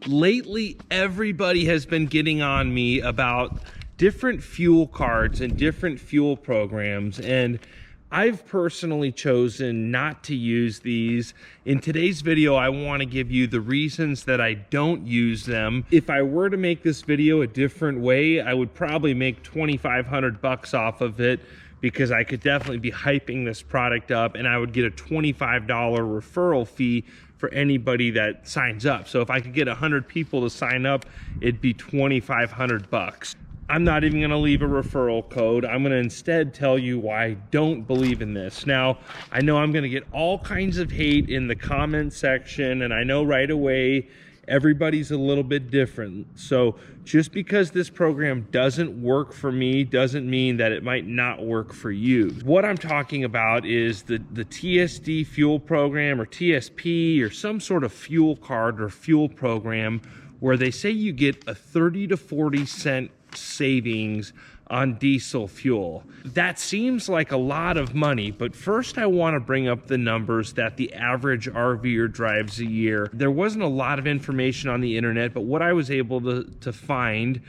Lately, everybody has been getting on me about different fuel cards and different fuel programs, and I've personally chosen not to use these. In today's video, I want to give you the reasons that I don't use them. If I were to make this video a different way, I would probably make 2,500 bucks off of it, because I could definitely be hyping this product up, and I would get a $25 referral fee for anybody that signs up. So if I could get 100 people to sign up, it'd be 2,500 bucks. I'm not even gonna leave a referral code. I'm gonna instead tell you why I don't believe in this. Now, I know I'm gonna get all kinds of hate in the comment section, and I know right away, everybody's a little bit different. So just because this program doesn't work for me doesn't mean that it might not work for you. What I'm talking about is the TSD fuel program, or TSP, or some sort of fuel card or fuel program where they say you get a 30 to 40 cent savings on diesel fuel. That seems like a lot of money, but first I want to bring up the numbers that the average RVer drives a year. There wasn't a lot of information on the internet, but what I was able to find,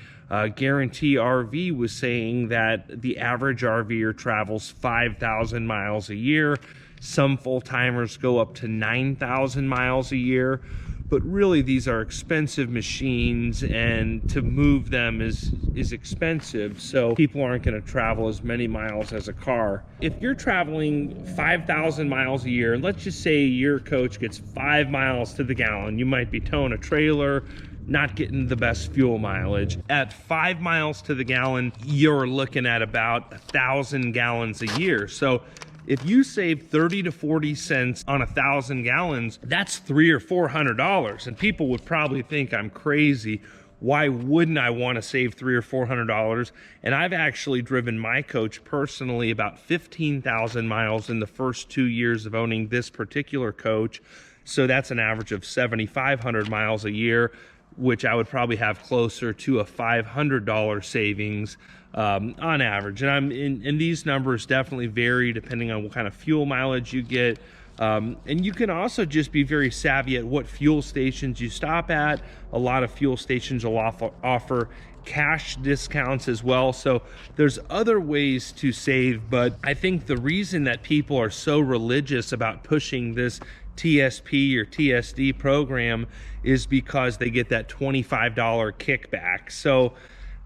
Guarantee RV was saying that the average RVer travels 5,000 miles a year. Some full-timers go up to 9,000 miles a year. But really, these are expensive machines, and to move them is expensive, so people aren't going to travel as many miles as a car. If you're traveling 5,000 miles a year, let's just say your coach gets 5 miles to the gallon, you might be towing a trailer, not getting the best fuel mileage. At 5 miles to the gallon, you're looking at about 1,000 gallons a year. So if you save 30 to 40 cents on 1,000 gallons, that's $300 or $400. And people would probably think I'm crazy. Why wouldn't I want to save $300 or $400? And I've actually driven my coach personally about 15,000 miles in the first 2 years of owning this particular coach. So that's an average of 7,500 miles a year, which I would probably have closer to a $500 savings on average. And these numbers definitely vary depending on what kind of fuel mileage you get. And you can also just be very savvy at what fuel stations you stop at. A lot of fuel stations will offer cash discounts as well. So there's other ways to save, but I think the reason that people are so religious about pushing this TSP or TSD program is because they get that $25 kickback. So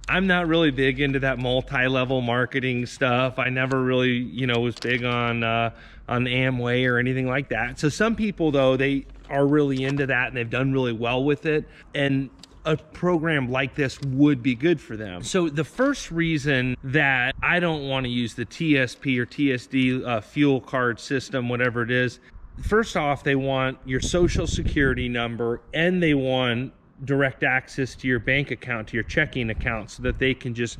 I'm not really big into that multi-level marketing stuff. I never really, was big on Amway or anything like that. So some people, though, they are really into that and they've done really well with it. And a program like this would be good for them. So the first reason that I don't want to use the TSP or TSD fuel card system, whatever it is, first off, they want your social security number, and they want direct access to your bank account, to your checking account, so that they can just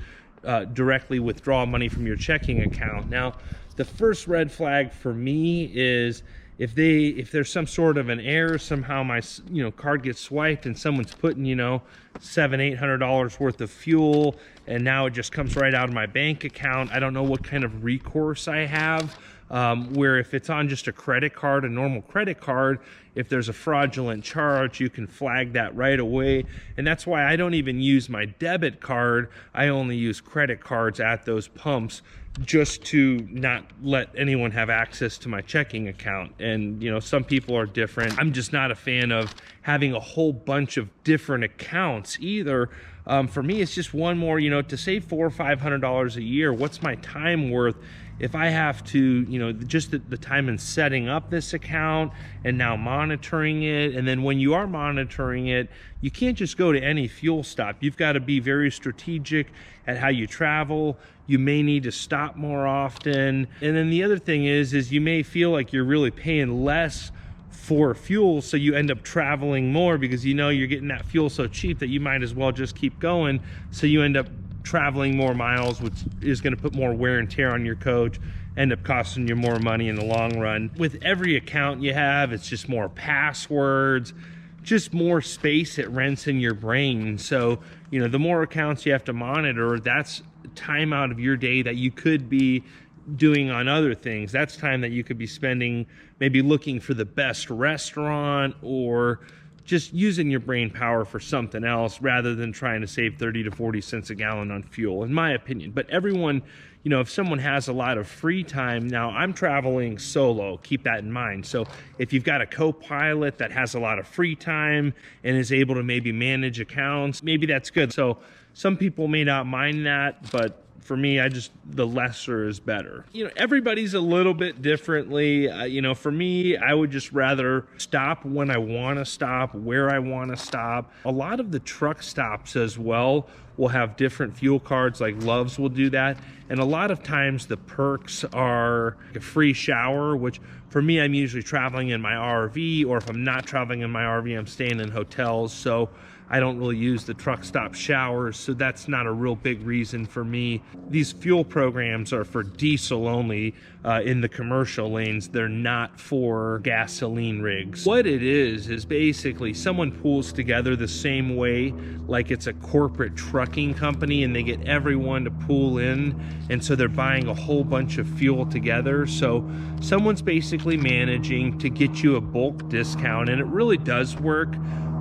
directly withdraw money from your checking account. Now, the first red flag for me is if there's some sort of an error, somehow my card gets swiped and someone's putting $700-800 worth of fuel, and now it just comes right out of my bank account. I don't know what kind of recourse I have. Where if it's on just a credit card, a normal credit card, if there's a fraudulent charge, you can flag that right away. And that's why I don't even use my debit card. I only use credit cards at those pumps, just to not let anyone have access to my checking account. And some people are different. I'm just not a fan of having a whole bunch of different accounts either. For me, it's just one more, to save $400 or $500 a year. What's my time worth if I have to, just the time in setting up this account and now monitoring it? And then when you are monitoring it, you can't just go to any fuel stop. You've got to be very strategic at how you travel. You may need to stop more often. And then the other thing is you may feel like you're really paying less for fuel, so you end up traveling more because you're getting that fuel so cheap that you might as well just keep going. So you end up traveling more miles, which is going to put more wear and tear on your coach, end up costing you more money in the long run. With every account you have, it's just more passwords, just more space it rents in your brain. So the more accounts you have to monitor, that's time out of your day that you could be doing on other things. That's time that you could be spending maybe looking for the best restaurant, or just using your brain power for something else rather than trying to save 30 to 40 cents a gallon on fuel, in my opinion. But everyone, you know, if someone has a lot of free time, now I'm traveling solo, keep that in mind. So if you've got a co-pilot that has a lot of free time and is able to maybe manage accounts, maybe that's good. So some people may not mind that, but for me, the lesser is better. You know, everybody's a little bit differently. You know, for me, I would just rather stop when I want to stop, where I want to stop. A lot of the truck stops as well will have different fuel cards, like Love's will do that. And a lot of times the perks are a free shower, which for me, I'm usually traveling in my RV, or if I'm not traveling in my RV, I'm staying in hotels. So I don't really use the truck stop showers, so that's not a real big reason for me. These fuel programs are for diesel only in the commercial lanes. They're not for gasoline rigs. What it is basically someone pools together the same way like it's a corporate trucking company, and they get everyone to pool in, and so they're buying a whole bunch of fuel together. So someone's basically managing to get you a bulk discount, and it really does work.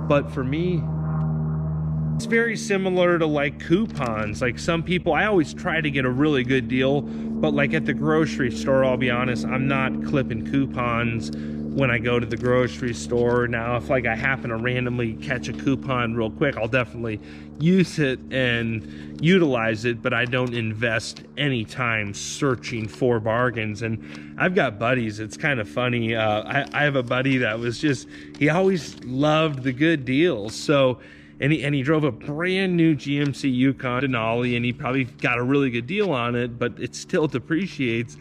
But for me, it's very similar to like coupons. Like some people, I always try to get a really good deal, but like at the grocery store, I'll be honest, I'm not clipping coupons when I go to the grocery store. Now, if like I happen to randomly catch a coupon real quick, I'll definitely use it and utilize it, but I don't invest any time searching for bargains. And I've got buddies, it's kind of funny. I have a buddy that was he always loved the good deals. So and he drove a brand new GMC Yukon Denali, and he probably got a really good deal on it, but it still depreciates.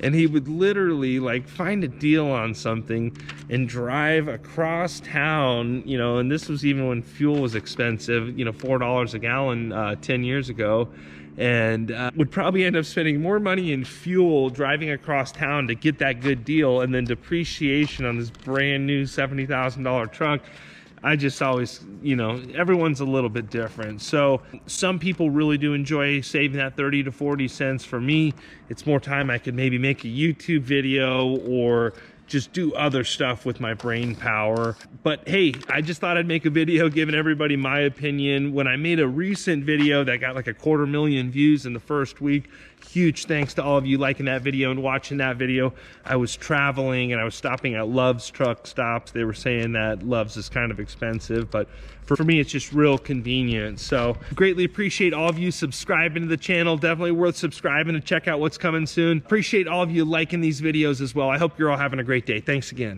And he would literally like find a deal on something and drive across town, you know, and this was even when fuel was expensive, you know, $4 a gallon 10 years ago, and would probably end up spending more money in fuel driving across town to get that good deal, and then depreciation on this brand new $70,000 truck. I just always, you know, everyone's a little bit different. So some people really do enjoy saving that 30 to 40 cents. For me, it's more time I could maybe make a YouTube video or just do other stuff with my brain power. But hey, I just thought I'd make a video giving everybody my opinion. When I made a recent video that got like 250,000 views in the first week, huge thanks to all of you liking that video and watching that video. I was traveling and I was stopping at Love's truck stops. They were saying that Love's is kind of expensive, but for me, it's just real convenient. So greatly appreciate all of you subscribing to the channel. Definitely worth subscribing to check out what's coming soon. Appreciate all of you liking these videos as well. I hope you're all having a great day. Thanks again.